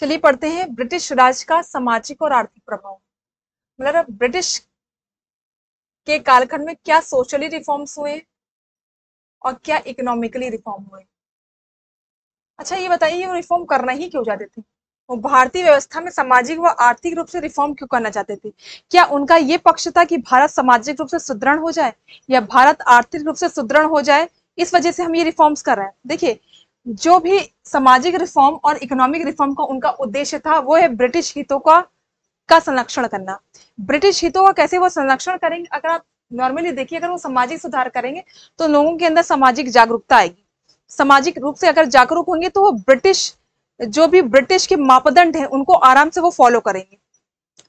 चलिए पढ़ते हैं ब्रिटिश राज का सामाजिक और आर्थिक प्रभाव। मतलब ब्रिटिश के कालखंड में क्या सोशली रिफॉर्म्स हुए और क्या इकोनॉमिकली रिफॉर्म हुए। अच्छा ये बताइए वो रिफॉर्म करना ही क्यों चाहते थे? वो भारतीय व्यवस्था में सामाजिक व आर्थिक रूप से रिफॉर्म क्यों करना चाहते थे? क्या उनका ये पक्ष था कि भारत सामाजिक रूप से सुदृढ़ हो जाए या भारत आर्थिक रूप से सुदृढ़ हो जाए, इस वजह से हम ये रिफॉर्म्स कर रहे हैं? देखिए, जो भी सामाजिक रिफॉर्म और इकोनॉमिक रिफॉर्म का उनका उद्देश्य था वो है ब्रिटिश हितों का संरक्षण करना। ब्रिटिश हितों का कैसे वो संरक्षण करेंगे? अगर आप नॉर्मली देखिए, अगर वो सामाजिक सुधार करेंगे तो लोगों के अंदर सामाजिक जागरूकता आएगी। सामाजिक रूप से अगर जागरूक होंगे तो वो ब्रिटिश, जो भी ब्रिटिश के मापदंड हैं उनको आराम से वो फॉलो करेंगे।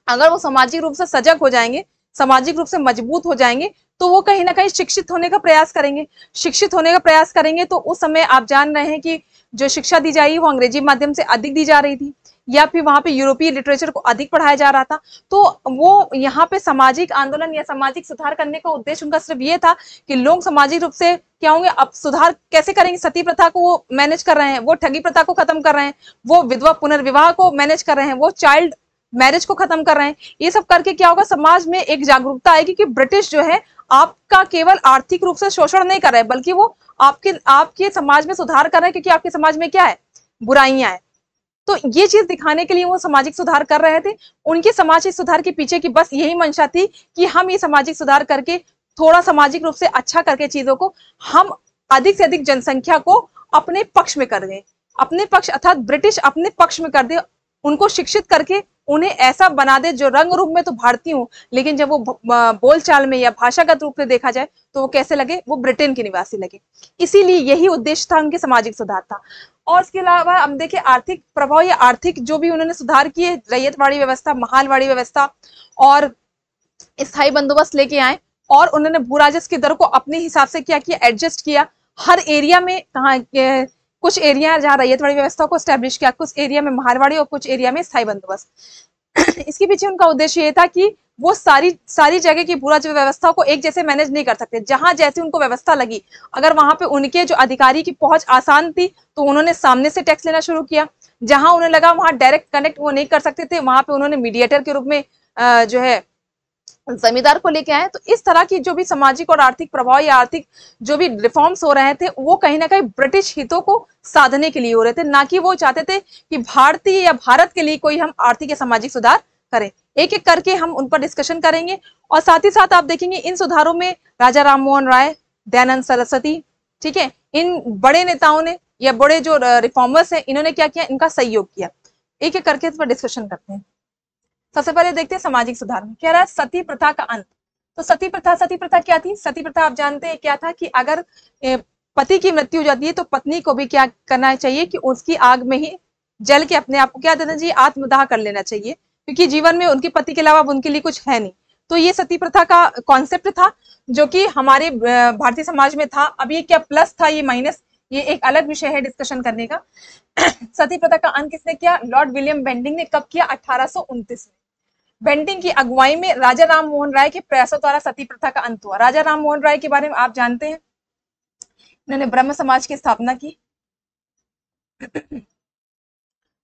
अगर वो सामाजिक रूप से सजग हो जाएंगे, सामाजिक रूप से मजबूत हो जाएंगे, तो वो कहीं ना कहीं शिक्षित होने का प्रयास करेंगे। शिक्षित होने का प्रयास करेंगे तो उस समय आप जान रहे हैं कि जो शिक्षा दी जा रही है वो अंग्रेजी माध्यम से अधिक दी जा रही थी, या फिर वहां पे यूरोपीय लिटरेचर को अधिक पढ़ाया जा रहा था। तो वो यहाँ पे सामाजिक आंदोलन या सामाजिक सुधार करने का उद्देश्य उनका सिर्फ ये था कि लोग सामाजिक रूप से क्या होंगे। अब सुधार कैसे करेंगे? सती प्रथा को वो मैनेज कर रहे हैं, वो ठगी प्रथा को खत्म कर रहे हैं, वो विधवा पुनर्विवाह को मैनेज कर रहे हैं, वो चाइल्ड मैरिज को खत्म कर रहे हैं। ये सब करके क्या होगा, समाज में एक जागरूकता आएगी कि ब्रिटिश जो है आपका केवल आर्थिक रूप से शोषण नहीं कर रहे, बल्कि वो आपके समाज में सुधार कर रहे हैं, क्योंकि आपके समाज में क्या है, बुराइयां हैं। तो ये चीज दिखाने के लिए वो सामाजिक सुधार कर रहे थे। उनके सामाजिक सुधार के पीछे की बस यही मंशा थी कि हम ये सामाजिक सुधार करके थोड़ा सामाजिक रूप से अच्छा करके चीजों को हम अधिक से अधिक जनसंख्या को अपने पक्ष में कर दें, अपने पक्ष अर्थात ब्रिटिश अपने पक्ष में कर दे, उनको शिक्षित करके उन्हें ऐसा बना दे जो रंग रूप में तो भारतीय हो, लेकिन जब वो बोलचाल में या भाषागत रूप में देखा जाए तो वो कैसे लगे, वो ब्रिटेन के निवासी लगे। इसीलिए यही उद्देश्य था उनके सामाजिक सुधार था। और इसके अलावा हम देखें आर्थिक प्रभाव या आर्थिक जो भी उन्होंने सुधार किए, रैयतवाड़ी व्यवस्था, महालवाड़ी व्यवस्था और स्थायी बंदोबस्त लेके आए, और उन्होंने भू राजस्व की दर को अपने हिसाब से क्या किया, एडजस्ट किया। हर एरिया में कहा कुछ एरिया जहाँ रैयतवाड़ी व्यवस्था को स्टैब्लिश किया, कुछ एरिया में महालवाड़ी और कुछ एरिया में स्थायी बंदोबस्त। इसके पीछे उनका उद्देश्य ये था कि वो सारी जगह की भू राजस्व व्यवस्था को एक जैसे मैनेज नहीं कर सकते। जहां जैसी उनको व्यवस्था लगी, अगर वहां पे उनके जो अधिकारी की पहुंच आसान थी तो उन्होंने सामने से टैक्स लेना शुरू किया। जहां उन्हें लगा वहां डायरेक्ट कनेक्ट वो नहीं कर सकते थे, वहां पे उन्होंने मीडिएटर के रूप में जो है जमींदार को लेके आए। तो इस तरह की जो भी सामाजिक और आर्थिक प्रभाव या आर्थिक जो भी रिफॉर्म्स हो रहे थे वो कहीं ना कहीं ब्रिटिश हितों को साधने के लिए हो रहे थे, ना कि वो चाहते थे कि भारतीय या भारत के लिए कोई हम आर्थिक या सामाजिक सुधार करें। एक एक करके हम उन पर डिस्कशन करेंगे, और साथ ही साथ आप देखेंगे इन सुधारों में राजा राम मोहन राय, दयानंद सरस्वती, ठीक है, इन बड़े नेताओं ने या बड़े जो रिफॉर्मर्स हैं इन्होंने क्या किया, इनका सहयोग किया। एक एक करके इस पर डिस्कशन करते हैं। सबसे पहले देखते हैं सामाजिक सुधार में। कह रहा है सती प्रथा का अंत। तो सती प्रथा क्या थी? सती प्रथा आप जानते हैं क्या था कि अगर पति की मृत्यु हो जाती है तो पत्नी को भी क्या करना चाहिए कि उसकी आग में ही जल के अपने आप को क्या देना चाहिए, आत्मदाह कर लेना चाहिए, क्योंकि जीवन में उनके पति के अलावा उनके लिए कुछ है नहीं। तो ये सती प्रथा का कॉन्सेप्ट था जो कि हमारे भारतीय समाज में था। अब ये क्या प्लस था, ये माइनस, ये एक अलग विषय है डिस्कशन करने का। सती प्रथा का अंत किसने किया? लॉर्ड विलियम बेंटिंक ने कब किया? 1829 में। बेंटिंक की अगुवाई में राजा राम मोहन राय के प्रयासों द्वारा सती प्रथा का अंत हुआ। राजा राम मोहन राय के बारे में आप जानते हैं, इन्होंने ब्रह्म समाज की स्थापना की।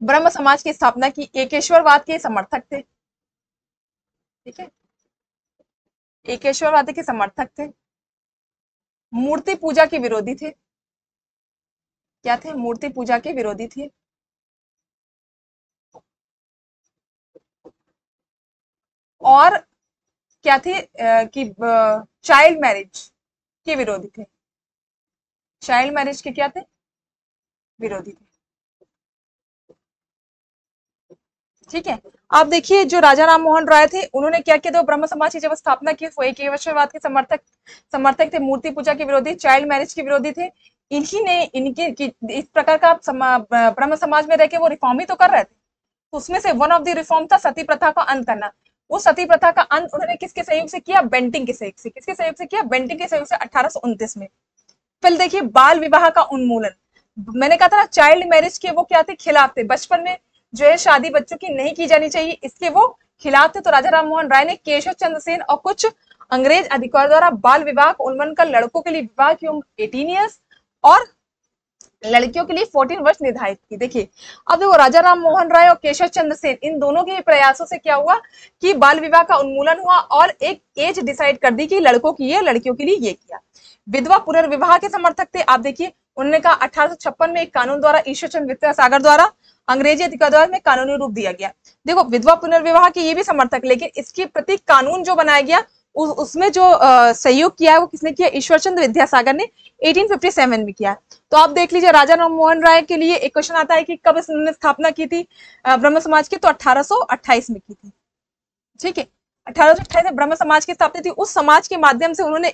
ब्रह्म समाज की स्थापना की, एकेश्वरवाद के समर्थक थे, ठीक है, एकेश्वरवाद के समर्थक थे, मूर्ति पूजा के विरोधी थे। क्या थे? मूर्ति पूजा के विरोधी थे। और क्या थे कि चाइल्ड मैरिज के विरोधी थे। चाइल्ड मैरिज के क्या थे? विरोधी थे, ठीक है। आप देखिए जो राजा राम मोहन राय थे उन्होंने क्या किया था, ब्रह्म समाज की जब स्थापना की वो एकेश्वरवाद के समर्थक थे, मूर्ति पूजा के विरोधी, चाइल्ड मैरिज के विरोधी थे। इन्हीं ने इनके इस प्रकार का ब्रह्म समाज में रह के वो रिफॉर्म ही तो कर रहे थे। तो उसमें से वन ऑफ द रिफॉर्म था सती प्रथा का अंत करना। वो सती प्रथा का अंत उन्होंने किसके सहयोग से किया? बेंटिंक के सहयोग से। किसके सहयोग से किया? बेंटिंक के सहयोग से 1829 में। फिर देखिए बाल विवाह का उन्मूलन। मैंने कहा था ना चाइल्ड मैरिज के वो क्या थे? खिलाफ थे। बचपन में जो है शादी बच्चों की नहीं की जानी चाहिए, इसके वो खिलाफ थे। तो राजा राम मोहन राय ने केशव चंद्र सेन और कुछ अंग्रेज अधिकारियों द्वारा बाल विवाह का उन्मूलन कर लड़कों के लिए विवाह की उम्र 18 ईयर्स और लड़कियों के लिए 14 वर्ष निर्धारित की। देखिए अब देखो राजा राम मोहन राय और केशव चंद्र सेन इन दोनों के प्रयासों से क्या हुआ कि बाल विवाह का उन्मूलन हुआ और एक एज डिसाइड कर दी कि लड़कों की ये लड़कियों के लिए ये किया। विधवा पुनर्विवाह के समर्थक थे। आप देखिए उन्होंने कहा 1856 में एक कानून द्वारा ईश्वर चंद्र विद्यासागर द्वारा अंग्रेजी अधिकार में कानूनी रूप दिया गया। देखो विधवा पुनर्विवाह के ये भी समर्थक, लेकिन इसके प्रति कानून जो बनाया गया उसमें जो सहयोग किया है वो किसने किया, ईश्वर चंद्र विद्यासागर ने 1857 में किया। तो आप देख लीजिए राजा राम मोहन राय के लिए एक क्वेश्चन आता है कि कब इसने स्थापना की थी ब्रह्म समाज की, तो 1828 में की थी। ठीक है, 1828 में ब्रह्म समाज की स्थापना थी। उस समाज के माध्यम से उन्होंने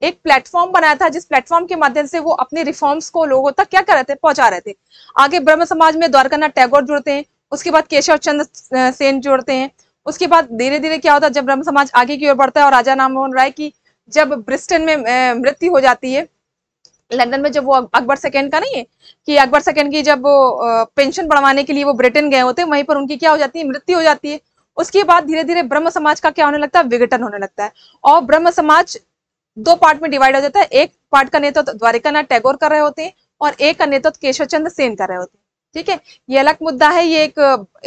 एक प्लेटफॉर्म बनाया था, जिस प्लेटफॉर्म के माध्यम से वो अपने रिफॉर्म्स को लोगों तक क्या कर रहे थे, पहुंचा रहे थे। आगे ब्रह्म समाज में द्वारकानाथ टैगोर जुड़ते हैं, उसके बाद केशव चंद्र सेन जुड़ते हैं। उसके बाद धीरे धीरे क्या होता है, जब ब्रह्म समाज आगे की ओर बढ़ता है और राजा राम मोहन राय की जब ब्रिस्टन में मृत्यु हो जाती है, लंदन में, जब वो अकबर सेकंड का नहीं है कि अकबर सेकंड की जब वो पेंशन बढ़वाने के लिए वो ब्रिटेन गए होते, वहीं पर उनकी क्या हो जाती है, मृत्यु हो जाती है। उसके बाद धीरे धीरे ब्रह्म समाज का क्या होने लगता है, विघटन होने लगता है और ब्रह्म समाज दो पार्ट में डिवाइड हो जाता है। एक पार्ट का नेतृत्व द्वारिकानाथ टैगोर कर रहे होते हैं और एक का नेतृत्व केशव चंद्र सेन कर रहे होते हैं। ठीक है, ये अलग मुद्दा है, ये एक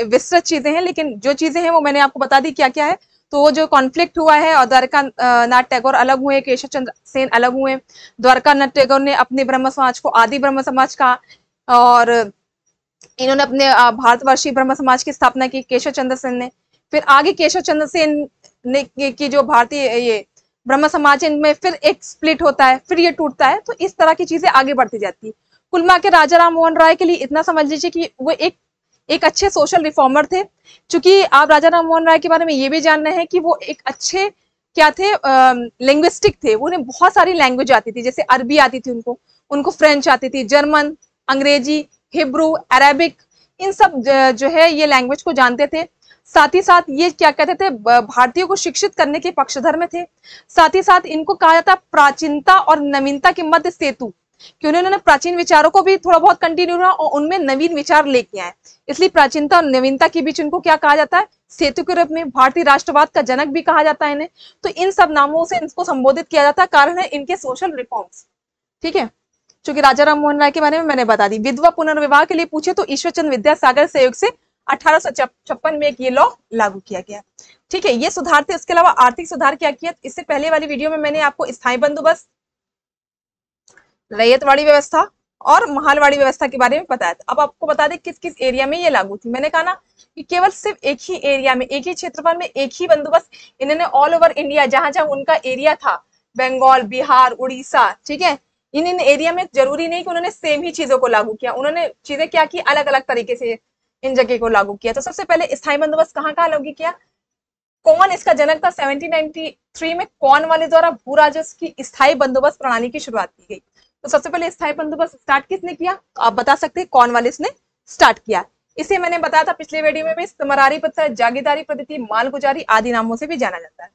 विस्तृत चीजें हैं, लेकिन जो चीजें हैं वो मैंने आपको बता दी क्या क्या है। तो वो जो कॉन्फ्लिक्ट हुआ है और द्वारकानाथ टैगोर अलग हुए, केशव चंद्र सेन अलग हुए। द्वारकानाथ टैगोर ने अपने ब्रह्म समाज को आदि ब्रह्म समाज कहा और इन्होंने अपने भारतवर्षीय ब्रह्म समाज की स्थापना की, केशव चंद्र सेन ने। फिर आगे केशव चंद्र सेन ने की जो भारतीय ये ब्रह्म समाज, इनमें फिर एक स्प्लिट होता है, फिर ये टूटता है। तो इस तरह की चीजें आगे बढ़ती जाती है। कुल मिला के राजा राम मोहन राय के लिए इतना समझ लीजिए कि वो एक अच्छे सोशल रिफॉर्मर थे। चूंकि आप राजा राम मोहन राय के बारे में ये भी जान रहे हैं कि वो एक अच्छे क्या थे, लिंग्विस्टिक थे। उन्हें बहुत सारी लैंग्वेज आती थी, जैसे अरबी आती थी उनको फ्रेंच आती थी, जर्मन, अंग्रेजी, हिब्रू, अरेबिक, इन सब जो है ये लैंग्वेज को जानते थे। साथ ही साथ ये क्या कहते थे, भारतीयों को शिक्षित करने के पक्षधर में थे। साथ ही साथ इनको कहा जाता प्राचीनता और नवीनता के मध्य सेतु, क्योंकि उन्होंने प्राचीन विचारों को भी थोड़ा बहुत कंटिन्यू रहा और उनमें नवीन विचार लेके आए, इसलिए प्राचीनता और नवीनता के बीच इनको क्या कहा जाता है, सेतु के रूप में। भारतीय राष्ट्रवाद का जनक भी कहा जाता है इन्हें। तो इन सब नामों से इनको संबोधित किया जाता है, कारण है इनके सोशल रिफॉर्म्स। ठीक है, चूंकि राजा राम मोहन राय के बारे में मैंने बता दी। विधवा पुनर्विवाह के लिए पूछे तो ईश्वर चंद्र विद्यासागर सहयोग से 1856 में एक ये लॉ लागू किया गया। ठीक है, ये सुधार थे। इसके अलावा आर्थिक सुधार क्या किया, इससे पहले वाली वीडियो में मैंने आपको स्थायी बंदोबस्त, रैयतवाड़ी व्यवस्था और महालवाड़ी व्यवस्था के बारे में बताया था। अब आपको बता दें किस किस एरिया में ये लागू थी। मैंने कहा ना कि केवल सिर्फ एक ही एरिया में, एक ही क्षेत्रफल में एक ही बंदोबस्त इन्होंने ऑल ओवर इंडिया, जहां जहां उनका एरिया था, बंगाल, बिहार, उड़ीसा, ठीक है, इन एरिया में जरूरी नहीं कि उन्होंने सेम ही चीजों को लागू किया, उन्होंने चीजें क्या की, अलग अलग तरीके से इन जगह को लागू किया। तो सबसे पहले स्थायी बंदोबस्त कहाँ कहाँ लागू किया, कौन इसका जनक था, 1793 में कॉर्नवालिस द्वारा भू राजस्व की स्थायी बंदोबस्त प्रणाली की शुरुआत की गई। तो सबसे पहले स्थायी बंदोबस्त स्टार्ट किसने किया, तो आप बता सकते हैं कॉर्नवालिस ने स्टार्ट किया। इसे मैंने बताया था पिछले वीडियो में भी, स्तमरारी पत्र, जागीरदारी पद्धति, मालगुजारी आदि नामों से भी जाना जाता है।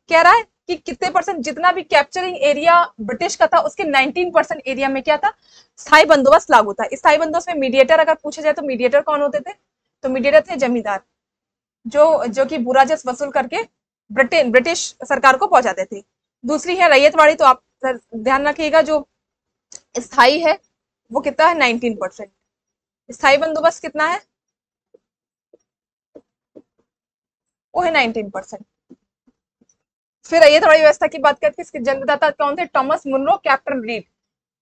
कह रहा है कि कितने परसेंट, जितना भी कैप्चरिंग एरिया ब्रिटिश का था उसके 19% एरिया में क्या था, स्थायी बंदोबस्त लागू था। स्थायी बंदोबस्त में मीडिएटर अगर पूछा जाए तो मीडिएटर कौन होते थे, तो मीडिएटर थे जमींदार, जो कि भू राजस्व वसूल करके ब्रिटिश सरकार को पहुंचाते थे। दूसरी है रैयतवाड़ी, तो आप ध्यान रखिएगा जो स्थायी है वो कितना है, 19%। स्थायी बंदोबस्त कितना है, वो है 19%। फिर रैयतवाड़ी व्यवस्था की बात करते, इसके जन्मदाता कौन थे, टॉमस मुनरो, कैप्टन रीड।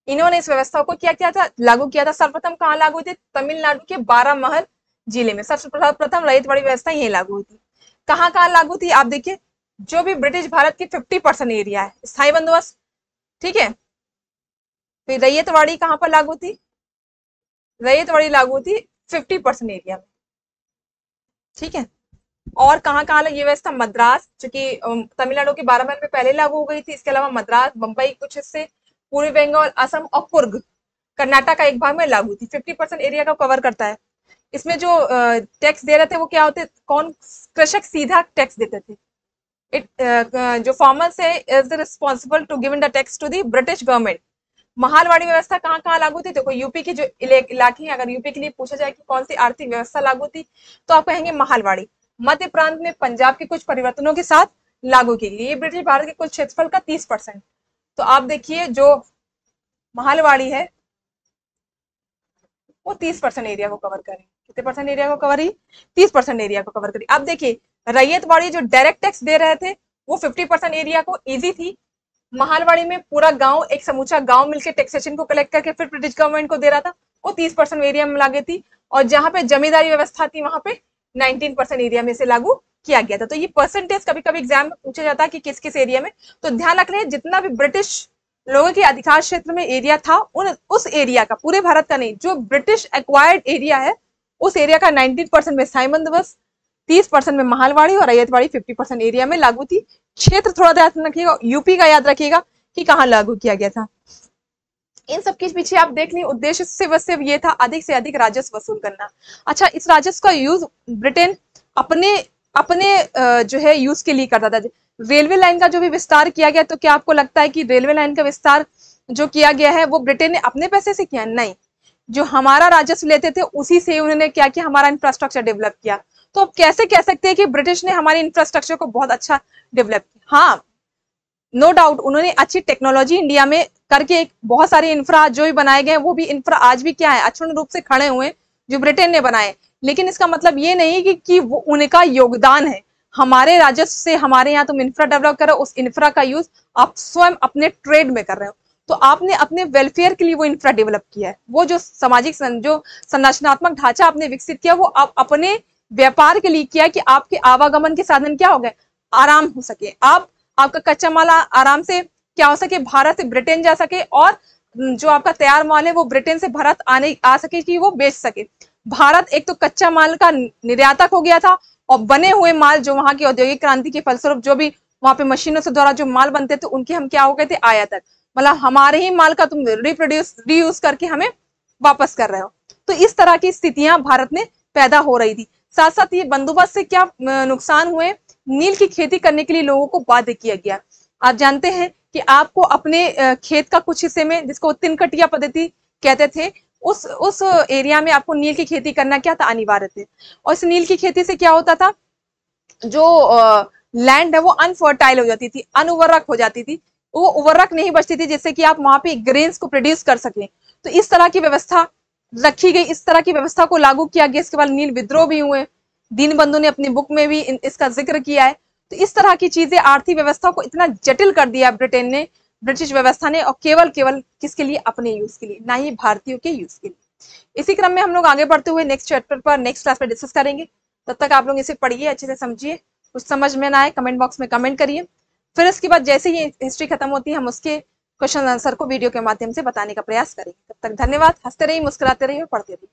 इन्होंने इस व्यवस्था को क्या किया था, लागू किया था। सर्वप्रथम कहाँ लागू हुई थी, तमिलनाडु के बारामहल जिले में सर्वप्रथम रैयतवाड़ी व्यवस्था यही लागू हुई थी। कहाँ कहाँ लागू थी, आप देखिए, जो भी ब्रिटिश भारत की 50% एरिया है, स्थायी बंदोबस्त। ठीक है, फिर रैयतवाड़ी कहाँ पर लागू थी, रैयतवाड़ी लागू थी 50% एरिया में। ठीक है, और कहाँ कहाँ ये व्यवस्था, मद्रास, जो कि तमिलनाडु के बारामहल में पहले लागू हो गई थी। इसके अलावा मद्रास, बंबई, कुछ हिस्से पूर्वी बंगाल, असम और कुर्ग, कर्नाटक का एक भाग में लागू थी। 50% एरिया का कवर करता है। इसमें जो टैक्स दे रहे थे वो क्या होते, कौन, कृषक सीधा टैक्स देते थे। जो फार्मर्स है is responsible to given the tax to the British government. Mahalwari व्यवस्था कहाँ कहाँ लागू थी, देखो यूपी की जो इलाके हैं, अगर यूपी के लिए पूछा जाए कि कौन सी आर्थिक व्यवस्था लागू थी, तो आप कहेंगे महालवाड़ी। मध्य प्रांत में पंजाब के कुछ परिवर्तनों के साथ लागू की गई। ये ब्रिटिश भारत के कुल क्षेत्रफल का 30%। तो आप देखिए जो महालवाड़ी है वो 30% एरिया को कवर करी। कितने परसेंट एरिया को कवर की? 30% एरिया को कवर करी। अब देखिए रैयतवाड़ी जो डायरेक्ट टैक्स दे रहे थे वो 50% एरिया को इजी थी। महालवाड़ी में पूरा गांव, एक समूचा गांव मिलकर टैक्सेशन को कलेक्ट करके फिर ब्रिटिश गवर्नमेंट को दे रहा था, वो 30% एरिया में लागू थी। और जहां पे जमींदारी व्यवस्था थी वहां पे 19% एरिया में से लागू किया गया था। तो ये परसेंटेज कभी कभी एग्जाम में पूछा जाता है कि किस किस एरिया में, तो ध्यान रख रहे हैं जितना भी ब्रिटिश लोगों के अधिकार क्षेत्र में एरिया था उस एरिया का, पूरे भारत का नहीं, जो ब्रिटिश एक्वायर्ड एरिया है उस एरिया का 19% में साइमन दिवस, 30% में महालवाड़ी और रैयतवाड़ी 50% एरिया में लागू थी। क्षेत्र थोड़ा याद रखिएगा, यूपी का याद रखिएगा कि कहाँ लागू किया गया था। इन सब के पीछे आप देख लीजिए उद्देश्य सिर्फ ये था अधिक से अधिक राजस्व वसूल करना। अच्छा, इस राजस्व का यूज ब्रिटेन अपने जो है यूज के लिए करता था। रेलवे लाइन का जो भी विस्तार किया गया, तो क्या आपको लगता है कि रेलवे लाइन का विस्तार जो किया गया है वो ब्रिटेन ने अपने पैसे से किया? नहीं, जो हमारा राजस्व लेते थे उसी से उन्होंने क्या किया, हमारा इंफ्रास्ट्रक्चर डेवलप किया। तो अब कैसे कह सकते हैं कि ब्रिटिश ने हमारे इंफ्रास्ट्रक्चर को बहुत अच्छा डेवलप किया? हाँ, नो डाउट उन्होंने अच्छी टेक्नोलॉजी इंडिया में करके बहुत सारे इंफ्रा जो भी बनाए गए वो भी इंफ्रा आज भी क्या है, अक्षुण्ण रूप से खड़े हुए जो ब्रिटेन ने बनाए। लेकिन इसका मतलब ये नहीं कि वो उनका योगदान है। हमारे राजस्व से हमारे यहाँ तुम इंफ्रा डेवलप करो, उस इंफ्रा का यूज आप स्वयं अपने ट्रेड में कर रहे हो, तो आपने अपने वेलफेयर के लिए वो इंफ्रा डेवलप किया है। वो जो सामाजिक जो संरचनात्मक ढांचा आपने विकसित किया वो आप अपने व्यापार के लिए किया कि आपके आवागमन के साधन क्या हो गए, आराम हो सके, आपका कच्चा माल आराम से क्या हो सके, भारत से ब्रिटेन जा सके, और जो आपका तैयार माल है वो ब्रिटेन से भारत आ सके कि वो बेच सके। भारत एक तो कच्चा माल का निर्यातक हो गया था, और बने हुए माल जो वहां की औद्योगिक क्रांति के फलस्वरूप जो भी वहां पे मशीनों से द्वारा जो माल बनते थे उनके हम क्या हो गए थे, आयातक। मतलब हमारे ही माल का तुम रीयूज करके हमें वापस कर रहे हो। तो इस तरह की स्थितियां भारत में पैदा हो रही थी। साथ साथ ये बंदोबस्त से क्या नुकसान हुए, नील की खेती करने के लिए लोगों को बाध्य किया गया। आप जानते हैं कि आपको अपने खेत का कुछ हिस्से में, जिसको तिनकटिया पद्धति कहते थे, उस एरिया में आपको नील की खेती करना क्या था, अनिवार्य थे। और इस नील की खेती से क्या होता था, जो लैंड है वो अनफर्टाइल हो जाती थी, अनुवर्रक हो जाती थी, वो उर्वरक नहीं बचती थी जिससे कि आप वहां पे ग्रेन्स को प्रोड्यूस कर सकें। तो इस तरह की व्यवस्था रखी गई, इस तरह की व्यवस्था को लागू किया गया। इसके बाद नील विद्रोह भी हुए, दीनबंधु ने अपनी बुक में भी इसका जिक्र किया है। तो इस तरह की चीजें आर्थिक व्यवस्था को इतना जटिल कर दिया ब्रिटेन ने, ब्रिटिश व्यवस्था ने, और केवल किसके लिए, अपने यूज के लिए, ना ही भारतीयों के यूज के लिए। इसी क्रम में हम लोग आगे बढ़ते हुए नेक्स्ट चैप्टर पर नेक्स्ट क्लास में डिस्कस करेंगे। तब तक आप लोग इसे पढ़िए, अच्छे से समझिए, कुछ समझ में ना आए कमेंट बॉक्स में कमेंट करिए। फिर इसके बाद जैसे ही हिस्ट्री खत्म होती है हम उसके क्वेश्चन आंसर को वीडियो के माध्यम से बताने का प्रयास करेंगे। तब तक धन्यवाद, हंसते रहिए, मुस्कुराते रहिए और पढ़ते रहिए।